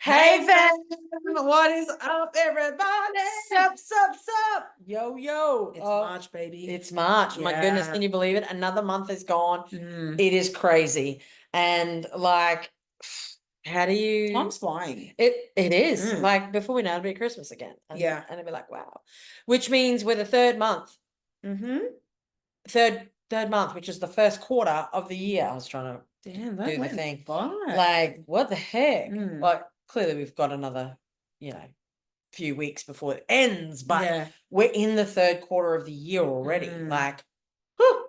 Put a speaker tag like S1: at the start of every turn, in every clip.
S1: Hey fam, what is up, everybody? Sup. Yo.
S2: It's March, baby.
S1: It's March. My goodness,
S2: Yeah.
S1: can you believe it? Another month is gone.
S2: Mm.
S1: It is crazy. And like, how do you
S2: Time's flying.
S1: it is.
S2: Mm.
S1: Like before we know it'll be Christmas again.
S2: Yeah.
S1: And it'll be like, wow. Which means we're the third month.
S2: Mm-hmm.
S1: Third month, which is the first quarter of the year. I was trying to
S2: Damn,
S1: do
S2: that
S1: the
S2: went
S1: thing.
S2: by.
S1: Like, what the heck?
S2: Mm.
S1: Like, clearly we've got another, few weeks before it ends, but
S2: Yeah.
S1: we're in the third quarter of the year already.
S2: Mm.
S1: Like, whew.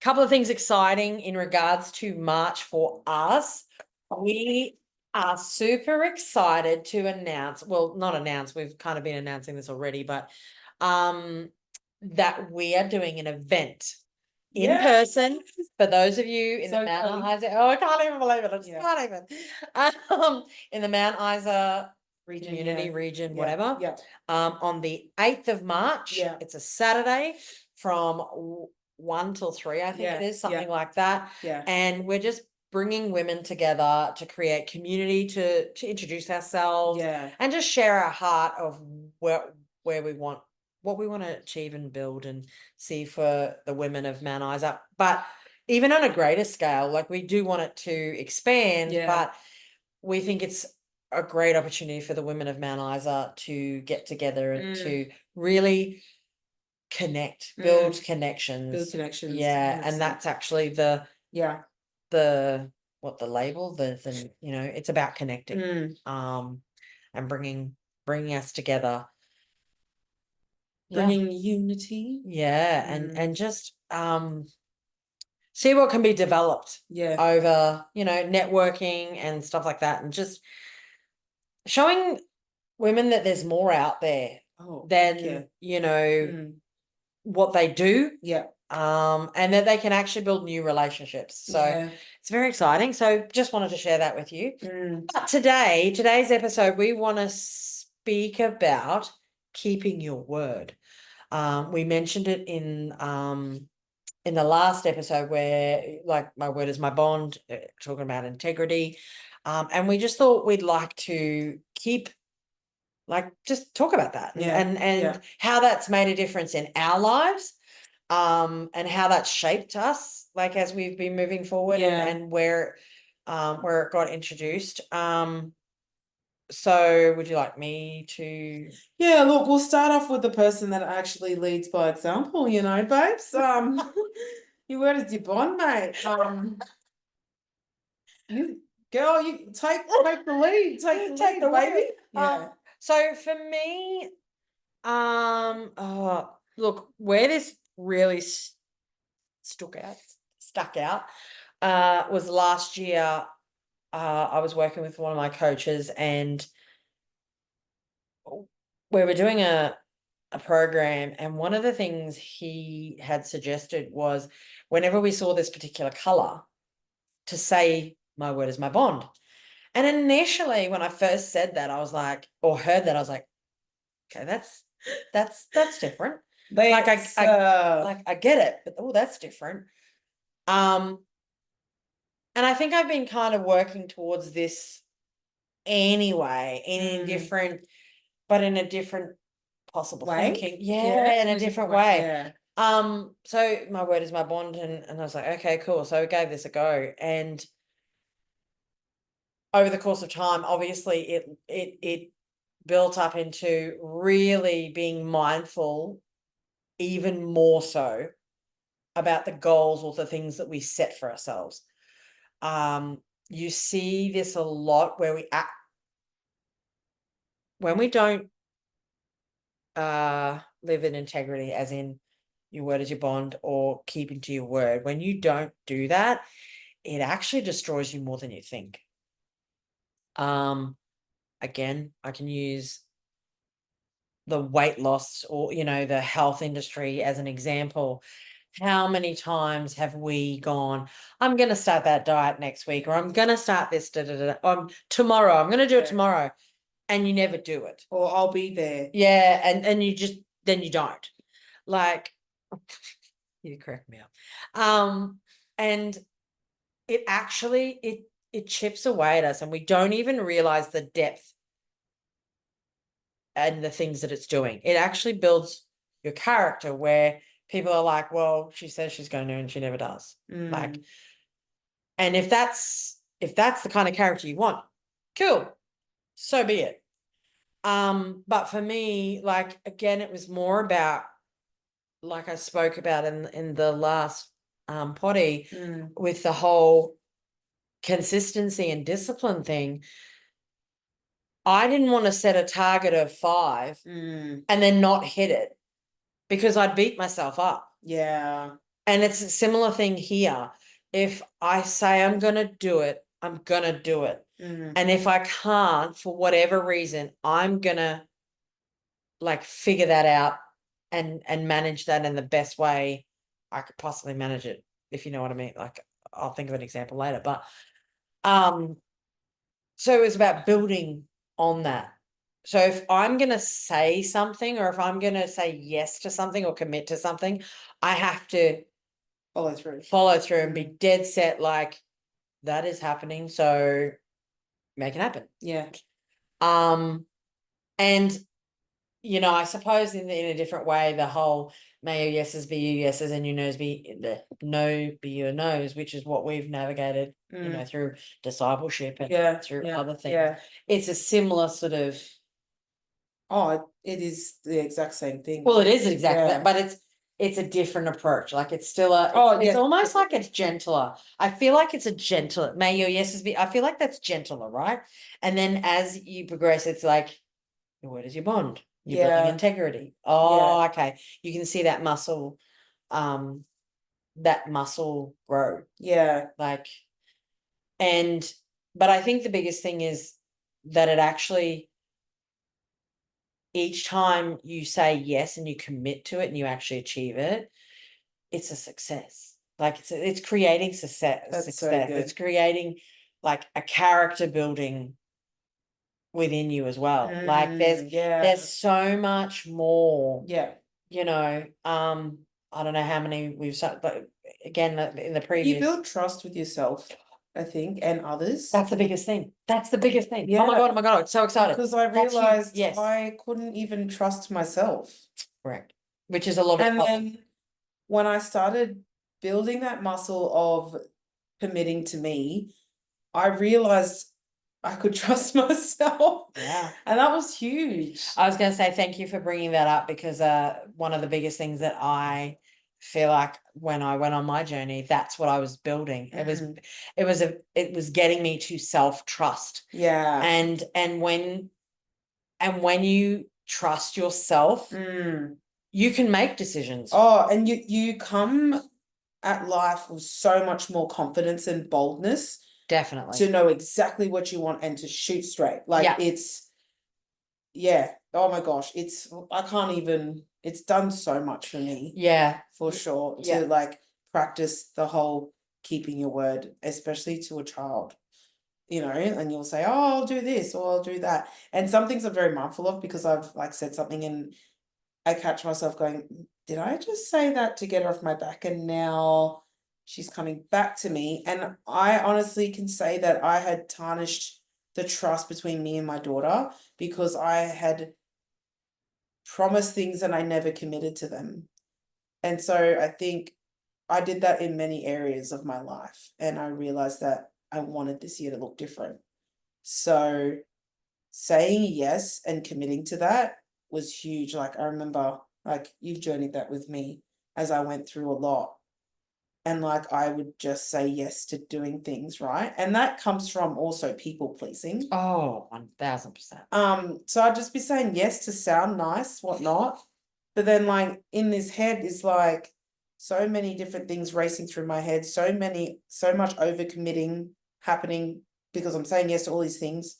S1: Couple of things exciting in regards to March for us. We are super excited to announce, well, not announce, we've kind of been announcing this already, but that we are doing an event in person for those of you in the Mount Isa. Oh, I can't even believe it. I just can't even. In the Mount Isa community region, whatever.
S2: Yeah.
S1: On the 8th of March.
S2: Yeah.
S1: It's a Saturday from 1 till 3, I think it is, something like that.
S2: Yeah.
S1: And we're just bringing women together to create community, to introduce ourselves, and just share our heart of where we want, what we want to achieve and build and see for the women of Mount Isa. But even on a greater scale, like we do want it to expand, but we think it's a great opportunity for the women of Mount Isa to get together and to really connect, build connections. Yeah. And that's actually the what the label, the it's about connecting, and bringing us together.
S2: Bringing unity.
S1: And just see what can be developed over, networking and stuff like that, and just showing women that there's more out there than what they do. And that they can actually build new relationships. So it's very exciting. So just wanted to share that with you. But today's episode, we want to speak about keeping your word. We mentioned it in the last episode where, like, my word is my bond, talking about integrity. And we just thought we'd like to just talk about that and how that's made a difference in our lives, and how that's shaped us, like, as we've been moving forward, and where it got introduced. So would you like me to?
S2: Yeah, look, we'll start off with the person that actually leads by example, babes. Your word is your bond, mate. Girl, you take the lead. Take the lead, baby.
S1: So for me, look, where this really stuck out was last year. I was working with one of my coaches, and we were doing a program, and one of the things he had suggested was, whenever we saw this particular color, to say, my word is my bond. And initially, when I first said that, I was like, or heard that, I was like, okay, that's different. Like I get it, but that's different. And I think I've been kind of working towards this anyway, in a different possible thinking. In a different way. So my word is my bond, and I was like, okay, cool. So I gave this a go, and over the course of time, obviously it built up into really being mindful, even more so, about the goals or the things that we set for ourselves. You see this a lot where when we don't live in integrity, as in your word is your bond, or keeping to your word. When you don't do that, it actually destroys you more than you think. Again, I can use the weight loss, or the health industry as an example. How many times have we gone, I'm going to start that diet next week, or I'm going to start this tomorrow, I'm going to do it tomorrow, and you never do it,
S2: or I'll be there.
S1: And you just, then you don't. Like, you correct me up. And it actually, it chips away at us, and we don't even realize the depth and the things that it's doing. It actually builds your character, where people are like, well, she says she's going to and she never does. Like, and if that's the kind of character you want, cool, so be it. But for me, like, again, it was more about, like I spoke about in the last potty, with the whole consistency and discipline thing. I didn't want to set a target of 5 and then not hit it, because I'd beat myself up.
S2: Yeah.
S1: And it's a similar thing here. If I say I'm going to do it, I'm going to do it. And if I can't, for whatever reason, I'm going to like figure that out and manage that in the best way I could possibly manage it, if you know what I mean. Like, I'll think of an example later, but so it was about building on that. So if I'm going to say something, or if I'm going to say yes to something or commit to something, I have to follow through and be dead set, like, that is happening, so make it happen.
S2: Yeah.
S1: And you know, I suppose in a different way, the whole may your yeses be your yeses and your no's be the no be your no's, which is what we've navigated, you know, through discipleship and through other things.
S2: Yeah.
S1: It's a similar sort of.
S2: Oh, it is the exact same thing.
S1: Well, it is exactly that, but it's a different approach. Like, it's still it's almost like it's gentler. I feel like it's a gentler. May your yeses be. I feel like that's gentler, right? And then as you progress, it's like, your word is your bond. You're building integrity. Oh, okay. You can see that muscle grow.
S2: Yeah.
S1: Like, but I think the biggest thing is that it actually, each time you say yes and you commit to it and you actually achieve it, it's a success. Like, it's creating success.
S2: That's so good.
S1: It's creating like a character building within you as well. Like, there's so much more.
S2: Yeah.
S1: You know, I don't know how many we've, but again, in the previous,
S2: you build trust with yourself, I think, and others.
S1: That's the biggest thing. That's the biggest thing. Yeah. Oh my god, so excited.
S2: Because I realized I couldn't even trust myself.
S1: Correct. Which is a lot of.
S2: And then when I started building that muscle of committing to me, I realized I could trust myself.
S1: Yeah.
S2: And that was huge.
S1: I was going to say thank you for bringing that up, because one of the biggest things that I feel like when I went on my journey, that's what I was building. It was getting me to self-trust.
S2: Yeah.
S1: And when you trust yourself, you can make decisions.
S2: Oh, and you come at life with so much more confidence and boldness.
S1: Definitely.
S2: To know exactly what you want and to shoot straight. Like, oh my gosh, I can't even, it's done so much for me.
S1: Yeah.
S2: For sure. To like practice the whole keeping your word, especially to a child, you know, and you'll say, oh, I'll do this or I'll do that. And some things I'm very mindful of, because I've like said something and I catch myself going, did I just say that to get her off my back? And now she's coming back to me. And I honestly can say that I had tarnished the trust between me and my daughter, because I had promised things and I never committed to them. And so I think I did that in many areas of my life. And I realized that I wanted this year to look different. So saying yes and committing to that was huge. Like, I remember, like, you've journeyed that with me as I went through a lot. And like, I would just say yes to doing things, right? And that comes from also people pleasing.
S1: Oh, 1000%.
S2: So I'd just be saying yes to sound nice, whatnot. But then like in this head is like so many different things racing through my head, so much overcommitting happening because I'm saying yes to all these things,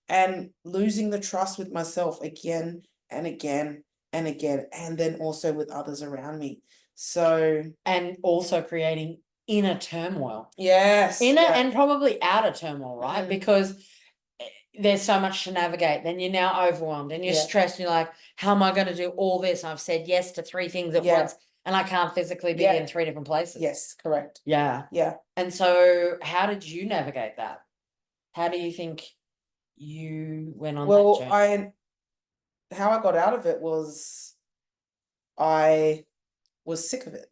S2: and losing the trust with myself again and again and again, and then also with others around me. So,
S1: and also creating inner turmoil.
S2: Yes.
S1: And probably outer turmoil, right? Because there's so much to navigate. Then you're now overwhelmed and you're stressed. And you're like, how am I going to do all this? I've said yes to 3 things at once, and I can't physically be in 3 different places.
S2: Yes, correct.
S1: Yeah.
S2: Yeah.
S1: And so how did you navigate that? How do you think you went on that
S2: Well,
S1: journey?
S2: how I got out of it was I was sick of it.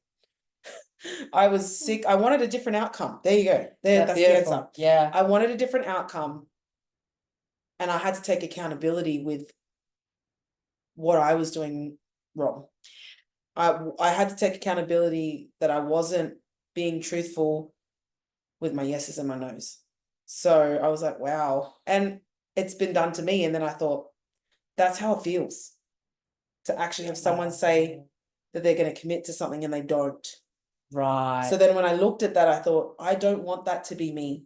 S2: I was sick. I wanted a different outcome. There you go. That's the answer.
S1: Yeah.
S2: I wanted a different outcome, and I had to take accountability with what I was doing wrong. I had to take accountability that I wasn't being truthful with my yeses and my nos. So I was like, wow. And it's been done to me. And then I thought, that's how it feels to actually have someone say that they're going to commit to something and they don't.
S1: Right.
S2: So then when I looked at that, I thought, I don't want that to be me.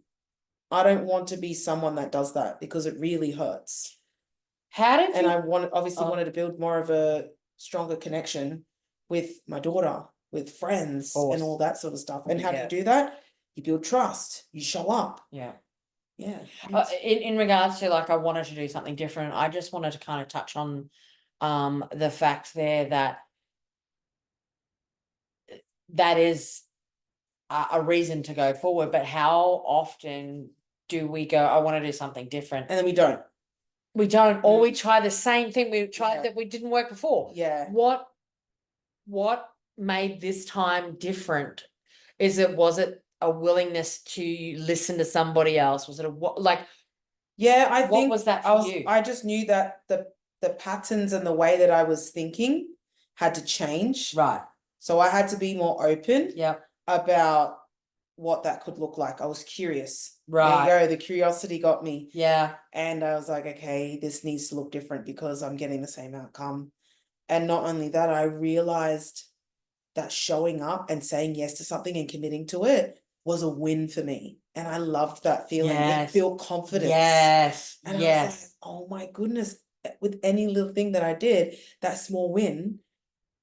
S2: I don't want to be someone that does that because it really hurts.
S1: How did
S2: And
S1: you?
S2: I wanted to build more of a stronger connection with my daughter, with friends, and all that sort of stuff. And how do you do that? You build trust. You show up.
S1: Yeah.
S2: Yeah.
S1: In regards to like, I wanted to do something different. I just wanted to kind of touch on the fact there that that is a reason to go forward, but how often do we go, I want to do something different,
S2: And then we don't.
S1: or we try the same thing we tried that we didn't work before.
S2: Yeah.
S1: What made this time different? Was it a willingness to listen to somebody else? Was it
S2: Yeah, I
S1: what
S2: think
S1: was that for you?
S2: I just knew that the patterns and the way that I was thinking had to change.
S1: Right.
S2: So I had to be more open
S1: Yeah.
S2: about what that could look like. I was curious.
S1: Right.
S2: There you go. The curiosity got me.
S1: Yeah.
S2: And I was like, okay, this needs to look different because I'm getting the same outcome. And not only that, I realized that showing up and saying yes to something and committing to it was a win for me. And I loved that feeling.
S1: Yes.
S2: It built confidence.
S1: Yes.
S2: And I was like, oh my goodness, with any little thing that I did, that small win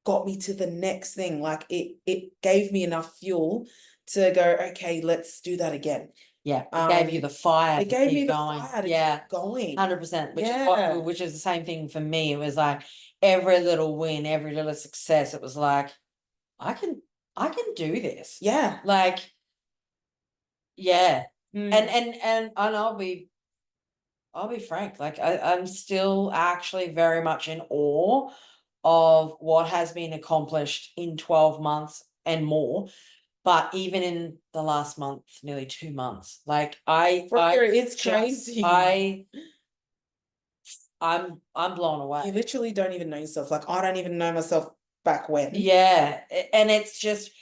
S2: got me to the next thing. Like it gave me enough fuel to go, okay, let's do that again.
S1: Yeah, it gave you the fire.
S2: It gave me the
S1: going.
S2: fire to keep going.
S1: 100%.
S2: Yeah.
S1: Which is the same thing for me. It was like every little win, every little success. It was like, I can do this.
S2: Yeah.
S1: Like, yeah. And I'll be frank. Like I'm still actually very much in awe of what has been accomplished in 12 months and more. But even in the last month, nearly 2 months, like
S2: it's crazy.
S1: I'm blown away.
S2: You literally don't even know yourself. Like I don't even know myself back when.
S1: Yeah, and it's just,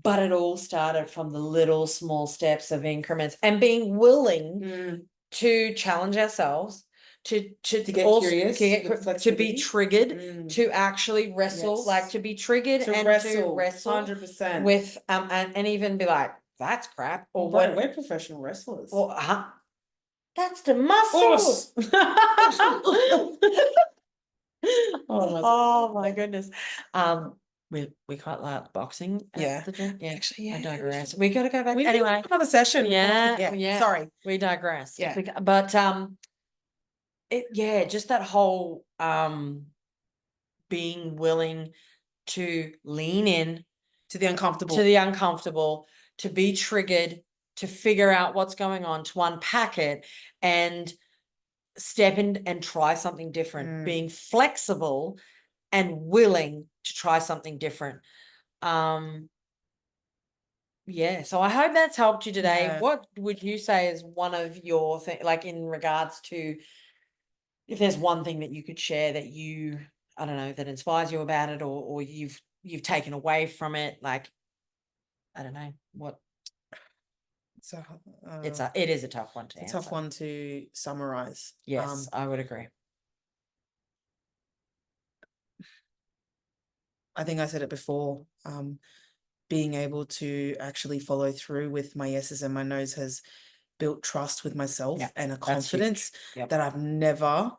S1: but it all started from the little small steps of increments and being willing to challenge ourselves, to
S2: get
S1: also
S2: curious,
S1: to be triggered, to actually wrestle,
S2: Yes.
S1: like to be triggered
S2: To
S1: and
S2: wrestle,
S1: to wrestle
S2: 100%.
S1: with and even be like, that's crap, or
S2: Well, we're professional wrestlers.
S1: or that's the muscles. Oh my goodness. We quite like boxing at the gym. Yeah,
S2: actually,
S1: I digress. We gotta go back
S2: We
S1: anyway.
S2: need another session.
S1: Yeah.
S2: Sorry.
S1: We digress.
S2: Yeah.
S1: But just that whole being willing to lean in
S2: To the uncomfortable.
S1: to be triggered, to figure out what's going on, to unpack it and step in and try something different, being flexible and willing to try something different. So I hope that's helped you today.
S2: Yeah.
S1: What would you say is one of your like in regards to, if there's one thing that you could share that you, I don't know, that inspires you about it, or you've taken away from it, like, I don't know what.
S2: So
S1: It is a tough one to
S2: answer. Tough one to summarize.
S1: Yes, I would agree.
S2: I think I said it before. Being able to actually follow through with my yeses and my nos has built trust with myself and a confidence that I've never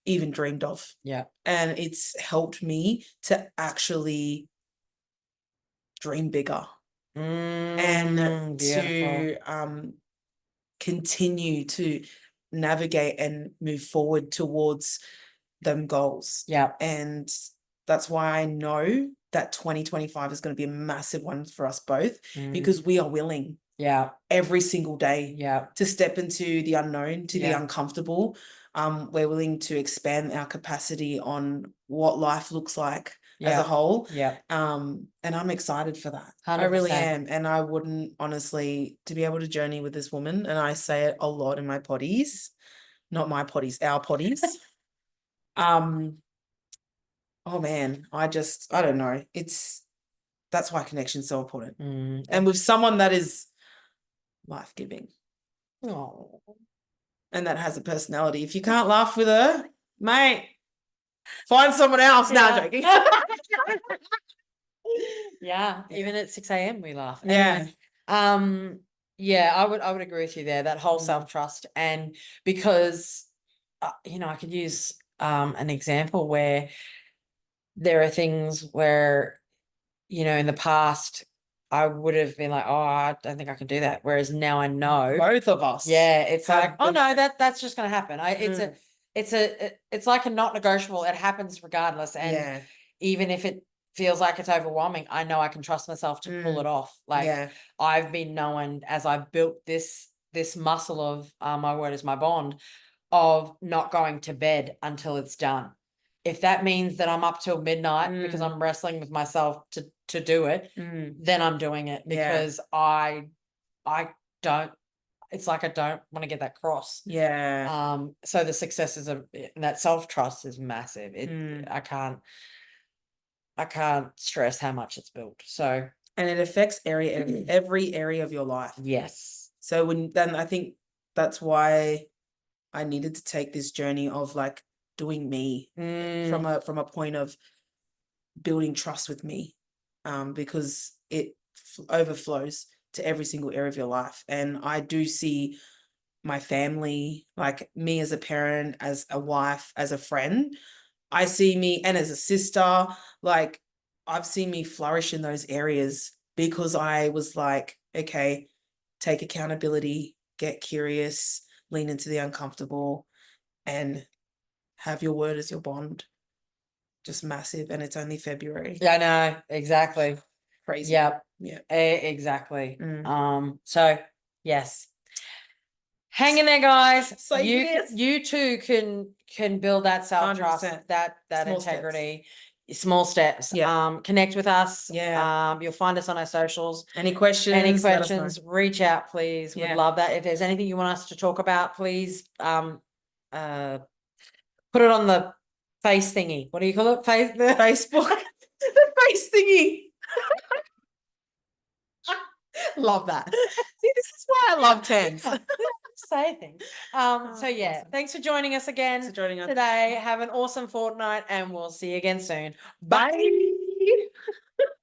S2: even dreamed of. Yeah. And it's helped me to actually dream bigger. And to continue to navigate and move forward towards them goals. Yeah. And that's why I know that 2025 is going to be a massive one for us both, because we are willing.
S1: Yeah.
S2: every single day.
S1: Yeah.
S2: To step into the unknown, to the
S1: Yeah.
S2: uncomfortable. We're willing to expand our capacity on what life looks like as a
S1: Yeah.
S2: whole.
S1: Yeah.
S2: And I'm excited for that. I really
S1: 100%.
S2: am. And I wouldn't honestly, to be able to journey with this woman, and I say it a lot in my potties, not my potties, our potties. Oh man, I don't know. That's why connection's so important. And with someone that is life-giving.
S1: Oh.
S2: And that has a personality. If you can't laugh with her, mate, find someone else. No, I'm joking.
S1: Yeah, even at 6 a.m. we laugh.
S2: Yeah.
S1: Anyway, yeah, I would agree with you there. That whole self-trust, and because I could use an example where there are things where in the past I would have been like, oh, I don't think I can do that. Whereas now I know.
S2: Both of us.
S1: Yeah, it's
S2: have
S1: like, oh no, that's just gonna happen.
S2: Mm.
S1: It's like a not negotiable. It happens regardless. And
S2: Yeah.
S1: even if it feels like it's overwhelming, I know I can trust myself to pull it off. Like
S2: Yeah.
S1: I've been known as I've built this muscle of my word is my bond of not going to bed until it's done. If that means that I'm up till midnight because I'm wrestling with myself to do it, then I'm doing it because I don't. It's like I don't want to get that cross.
S2: Yeah.
S1: So the success is that self-trust is massive. I can't stress how much it's built. So
S2: And it affects every area of your life.
S1: yes.
S2: So then I think that's why I needed to take this journey of like doing me from a point of building trust with me, because it overflows to every single area of your life. And I do see my family, like me as a parent, as a wife, as a friend, I see me, and as a sister, like I've seen me flourish in those areas because I was like, okay, take accountability, get curious, lean into the uncomfortable, and have your word as your bond. Just massive. And it's only February.
S1: Yeah, I know. Exactly.
S2: Crazy.
S1: Yep.
S2: Yeah.
S1: Exactly. So yes. Hang in there, guys.
S2: So
S1: you too can build that self-trust,
S2: 100%.
S1: that
S2: Small
S1: integrity. Small steps.
S2: Yeah.
S1: Connect with us.
S2: Yeah.
S1: You'll find us on our socials.
S2: Any questions?
S1: Reach out, please. We'd love that. If there's anything you want us to talk about, please put it on the face thingy. What do you call it?
S2: Facebook. The face thingy. Love that. See, this is why I love TENS.
S1: Say things. So yeah,
S2: awesome.
S1: Thanks for joining us again today. Have an awesome fortnight and we'll see you again soon. Bye.